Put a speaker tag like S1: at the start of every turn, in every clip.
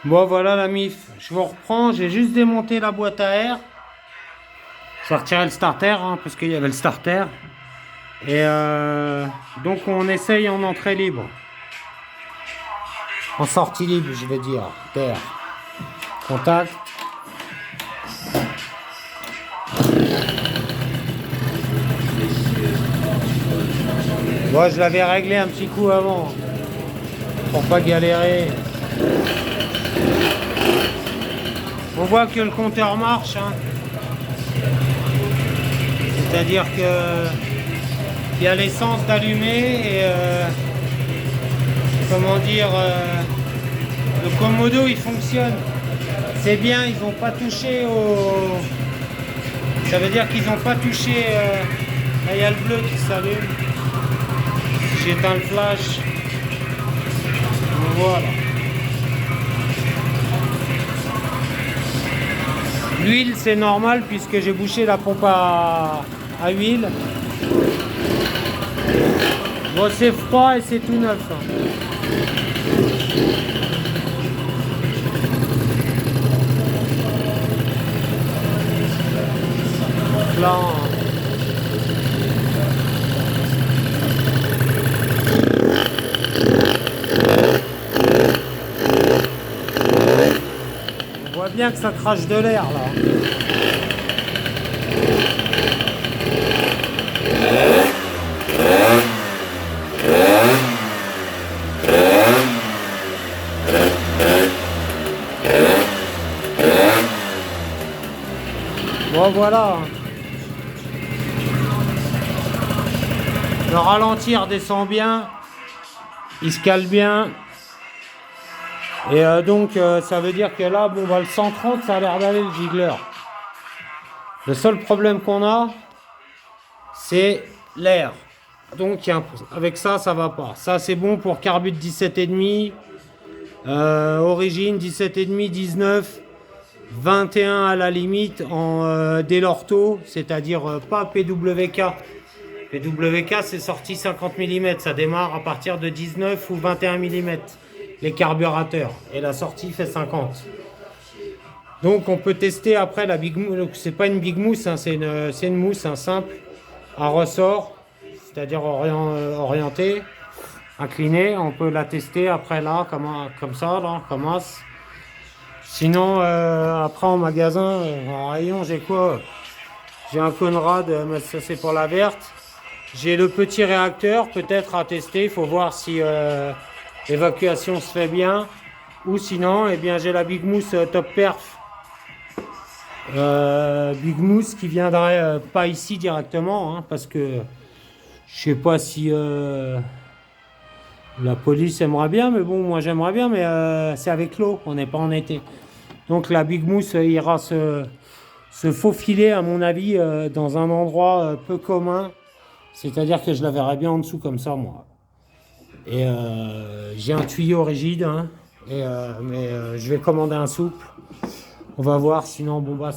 S1: Bon voilà la MIF, je vous reprends, j'ai juste démonté la boîte à air. Je vais retirer le starter hein, parce qu'il y avait le starter. Et donc on essaye en entrée libre. En sortie libre je vais dire. Terre. Contact. Moi je l'avais réglé un petit coup avant. Pour pas galérer. On voit que le compteur marche. Hein. C'est-à-dire que il y a l'essence d'allumer et comment dire le commodo il fonctionne. C'est bien, ils n'ont pas touché au. Ça veut dire qu'ils n'ont pas touché. Là il y a le bleu qui s'allume. J'éteins le flash. Voilà. L'huile c'est normal puisque j'ai bouché la pompe à huile. Bon c'est froid et c'est tout neuf. Hein. Là, on voit bien que ça crache de l'air là. Bon voilà. Le ralentir descend bien. Il se cale bien. Et donc ça veut dire que là, bon bah le 130 ça a l'air d'aller le jiggler. Le seul problème qu'on a, c'est l'air. Donc avec ça, ça va pas. Ça c'est bon pour carbut 17,5. Origine 17,5, 19. 21 à la limite en Delorto, c'est-à-dire pas PWK. PWK c'est sorti 50 mm, ça démarre à partir de 19 ou 21 mm les carburateurs et la sortie fait 50. Donc on peut tester après la Big Mousse, c'est pas une Big Mousse, hein, c'est une mousse un simple à ressort, c'est-à-dire orienté, incliné, on peut la tester après là comme ça là, commence. Sinon, après en magasin, en rayon, j'ai quoi? J'ai un Conrad, mais ça c'est pour la verte. J'ai le petit réacteur, peut-être à tester. Il faut voir si l'évacuation se fait bien. Ou sinon, eh bien, j'ai la Big Mousse Top Perf. Big Mousse qui viendrait pas ici directement, hein, parce que je sais pas si la police aimerait bien, mais bon, moi j'aimerais bien, mais c'est avec l'eau, on n'est pas en été. Donc la Big Mousse ira se faufiler, à mon avis, dans un endroit peu commun. C'est-à-dire que je la verrai bien en dessous comme ça, moi. Et j'ai un tuyau rigide, hein, mais je vais commander un souple. On va voir, sinon, bon, bah,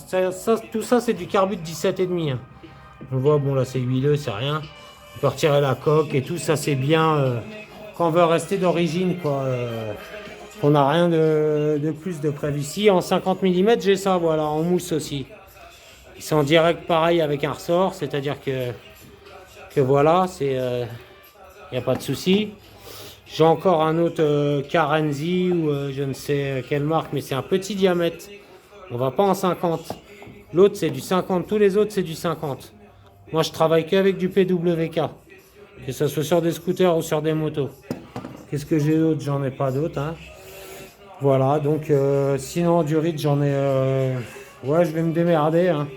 S1: tout ça, c'est du carbut de 17,5. Hein. On voit, bon, là, c'est huileux, c'est rien. On peut retirer la coque et tout, ça, c'est bien quand on veut rester d'origine, quoi. On n'a rien de plus de prévu. Ici, en 50 mm, j'ai ça, voilà, en mousse aussi. C'est en direct pareil avec un ressort, c'est-à-dire que voilà, il n'y a pas de souci. J'ai encore un autre Karenzi ou je ne sais quelle marque, mais c'est un petit diamètre. On va pas en 50. L'autre, c'est du 50. Tous les autres, c'est du 50. Moi, je travaille qu'avec du PWK. Que ce soit sur des scooters ou sur des motos. Qu'est-ce que j'ai d'autre? J'en ai pas d'autre. Hein. Voilà, donc sinon, du RIT, j'en ai... ouais, je vais me démerder. Hein.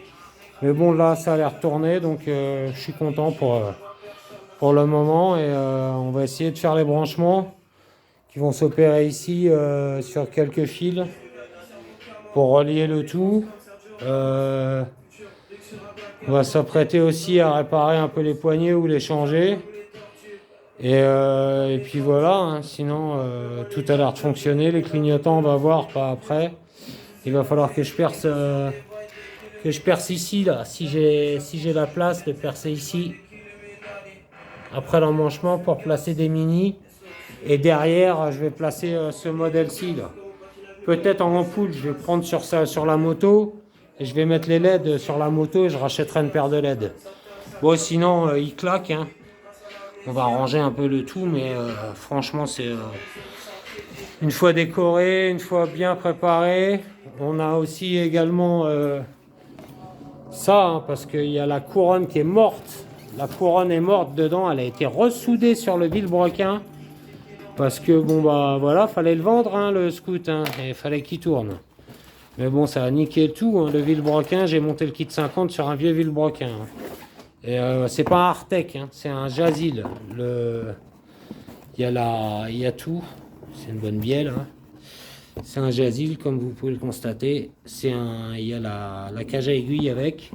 S1: Mais bon, là, ça a l'air tourné, donc je suis content pour le moment. Et on va essayer de faire les branchements qui vont s'opérer ici sur quelques fils pour relier le tout. On va s'apprêter aussi à réparer un peu les poignées ou les changer. Et puis voilà, hein, sinon tout a l'air de fonctionner. Les clignotants, on va voir, pas après. Il va falloir que je perce ici, là, si j'ai la place de percer ici. Après l'emmanchement pour placer des mini. Et derrière, je vais placer ce modèle-ci, là. peut-être en ampoule, je vais prendre sur ça, sur la moto. Et je vais mettre les LED sur la moto et je rachèterai une paire de LED. Bon, sinon, il claque. Hein. On va ranger un peu le tout, mais franchement, c'est une fois décoré, une fois bien préparé. On a aussi également ça, hein, parce qu'il y a la couronne qui est morte. La couronne est morte dedans, elle a été ressoudée sur le vilebrequin. Parce que bon bah voilà, fallait le vendre hein, le scout, hein, et il fallait qu'il tourne. Mais bon, ça a niqué tout, hein, le vilebrequin, j'ai monté le kit 50 sur un vieux vilebrequin. Hein. Et c'est pas un Artec, hein, c'est un Jazil. Il y a tout, c'est une bonne bielle. Hein. C'est un Jazil, comme vous pouvez le constater. Il y a la cage à aiguille avec.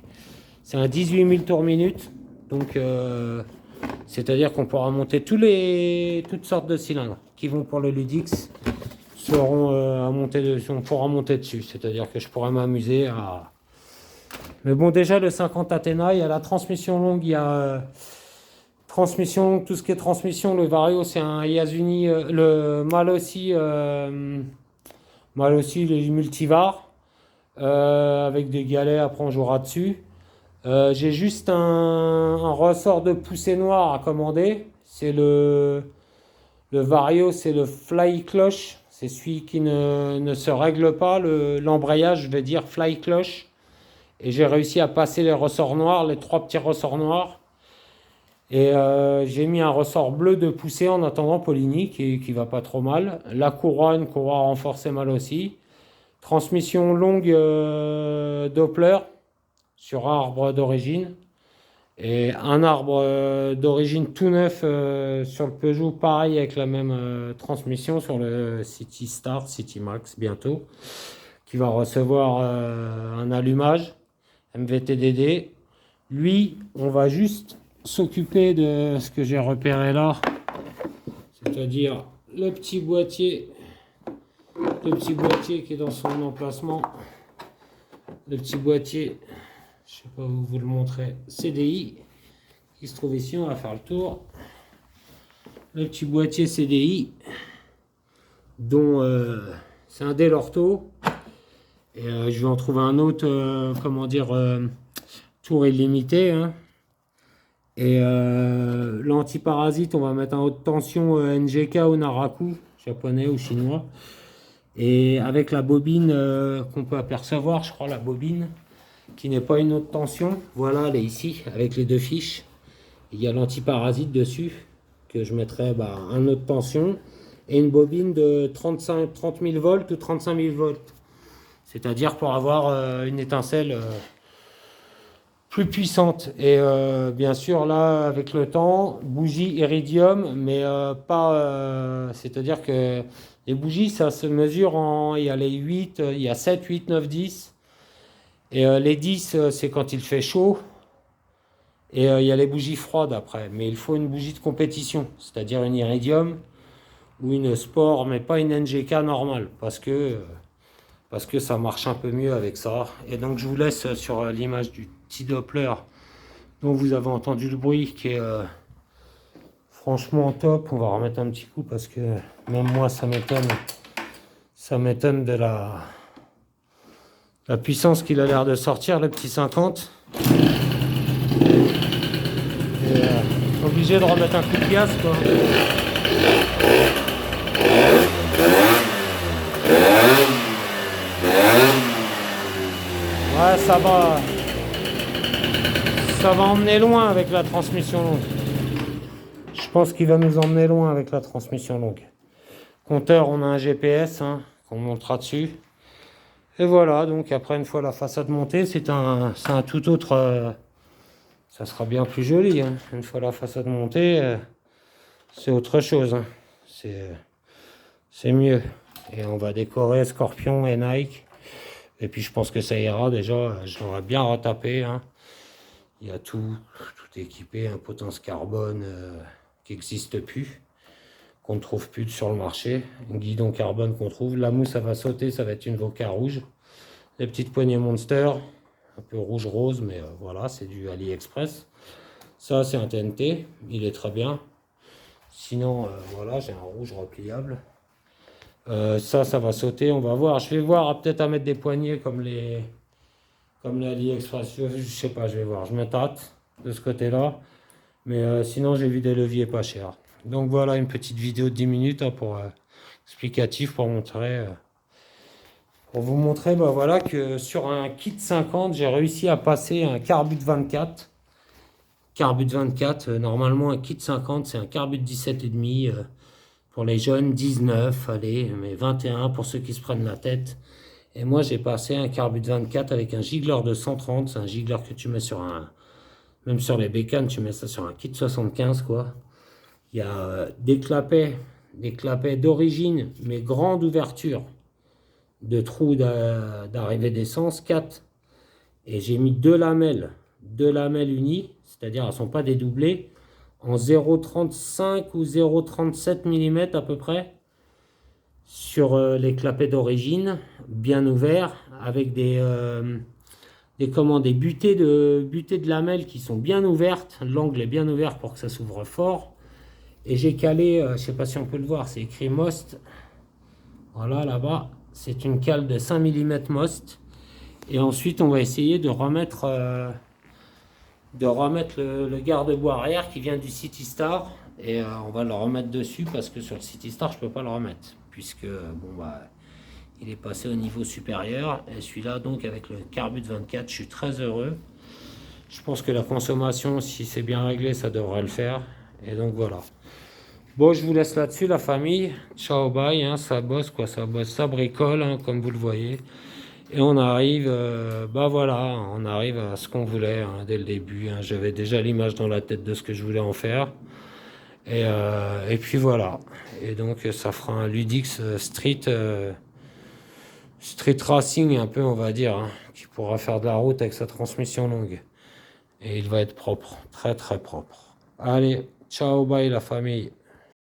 S1: C'est un 18 000 tours minute. Donc, c'est-à-dire qu'on pourra monter toutes sortes de cylindres qui vont pour le Ludix seront à monter dessus. On pourra monter dessus. C'est-à-dire que je pourrais m'amuser à. Mais bon, déjà le 50 Athena, il y a la transmission longue, il y a transmission longue, tout ce qui est transmission. Le Vario, c'est un Yasuni. Le Mal aussi, les multivars avec des galets. Après, on jouera dessus. J'ai juste un ressort de poussée noire à commander. C'est le Vario, c'est le Fly Cloche. C'est celui qui ne se règle pas. L'embrayage, je vais dire Fly Cloche. Et j'ai réussi à passer les ressorts noirs, les 3 petits ressorts noirs. Et j'ai mis un ressort bleu de poussée en attendant Poligny qui va pas trop mal. La couronne qu'on va renforcer mal aussi. Transmission longue Doppler sur un arbre d'origine. Et un arbre d'origine tout neuf sur le Peugeot, pareil avec la même transmission sur le City Star, City Max bientôt, qui va recevoir un allumage MVTDD. Lui, on va juste s'occuper de ce que j'ai repéré là, c'est-à-dire le petit boîtier qui est dans son emplacement. Le petit boîtier, je sais pas où vous le montrer, CDI, qui se trouve ici, on va faire le tour. Le petit boîtier CDI, dont c'est un Delorto. Et je vais en trouver un autre, tour illimité. Hein. Et l'antiparasite, on va mettre en haute tension NGK ou Naraku, japonais ou chinois. Et avec la bobine qu'on peut apercevoir, je crois, la bobine, qui n'est pas une haute tension. Voilà, elle est ici, avec les 2 fiches. Il y a l'antiparasite dessus, que je mettrai en haute tension. Et une bobine de 30 000 volts ou 35 000 volts. C'est-à-dire pour avoir une étincelle plus puissante. Et bien sûr, là, avec le temps, bougie iridium, mais pas... c'est-à-dire que les bougies, ça se mesure en... Il y a les 8, il y a 7, 8, 9, 10. Et les 10, c'est quand il fait chaud. Et il y a les bougies froides après. Mais il faut une bougie de compétition, c'est-à-dire une iridium ou une sport, mais pas une NGK normale. Parce que ça marche un peu mieux avec ça. Et donc je vous laisse sur l'image du petit Doppler dont vous avez entendu le bruit, qui est franchement top. On va remettre un petit coup parce que même moi ça m'étonne de la puissance qu'il a l'air de sortir, le petit 50. Et, obligé de remettre un coup de gaz quoi. Ouais, ça va emmener loin avec la transmission longue. Je pense qu'il va nous emmener loin avec la transmission longue. Compteur, on a un GPS hein, qu'on montera dessus. Et voilà, donc après une fois la façade montée, c'est un tout autre... ça sera bien plus joli. Hein. Une fois la façade montée, c'est autre chose. Hein. C'est mieux. Et on va décorer Scorpion et Nike. Et puis je pense que ça ira déjà. Je l'aurais bien retapé. Hein. Il y a tout équipé, un potence carbone qui n'existe plus, qu'on ne trouve plus sur le marché. Un guidon carbone qu'on trouve. La mousse, ça va sauter, ça va être une Voca rouge. Les petites poignées Monster, un peu rouge-rose, mais voilà, c'est du AliExpress. Ça, c'est un TNT, il est très bien. Sinon, voilà, j'ai un rouge repliable. Ça va sauter, on va voir. Je vais voir peut-être à mettre des poignées comme les AliExpress. Je sais pas, je vais voir. Je me tâte de ce côté-là. Mais sinon, j'ai vu des leviers pas chers. Donc voilà, une petite vidéo de 10 minutes hein, pour explicatif pour vous montrer bah, voilà, que sur un kit 50, j'ai réussi à passer un Carbut 24. Carbut 24, normalement un kit 50, c'est un Carbut 17,5 pour les jeunes, 19, allez, mais 21 pour ceux qui se prennent la tête. Et moi, j'ai passé un Carbut 24 avec un gigleur de 130. C'est un gigleur que tu mets sur un... Même sur les bécanes, tu mets ça sur un kit 75, quoi. Il y a des clapets d'origine, mais grande ouverture de trous d'arrivée d'essence, 4. Et j'ai mis deux lamelles unies, c'est-à-dire elles ne sont pas dédoublées, en 0,35 ou 0,37 mm à peu près, sur les clapets d'origine, bien ouverts, avec des butées de lamelles qui sont bien ouvertes, l'angle est bien ouvert pour que ça s'ouvre fort. Et j'ai calé, je ne sais pas si on peut le voir, c'est écrit Most. Voilà, là-bas, c'est une cale de 5 mm Most. Et ensuite, on va essayer de remettre le garde-boue arrière qui vient du City Star. Et on va le remettre dessus parce que sur le City Star, je ne peux pas le remettre. Puisque, bon, bah, il est passé au niveau supérieur. Et celui-là, donc, avec le Carbut 24, je suis très heureux. Je pense que la consommation, si c'est bien réglé, ça devrait le faire. Et donc, voilà. Bon, je vous laisse là-dessus, la famille. Ciao, bye. Hein, ça bosse, quoi. Ça bosse, ça bricole, hein, comme vous le voyez. Et on arrive, bah voilà, on arrive à ce qu'on voulait hein, dès le début. Hein. J'avais déjà l'image dans la tête de ce que je voulais en faire. Et puis voilà. Et donc, ça fera un Ludix Street Racing, un peu, on va dire, hein, qui pourra faire de la route avec sa transmission longue. Et il va être propre, très très propre. Allez, ciao, bye la famille.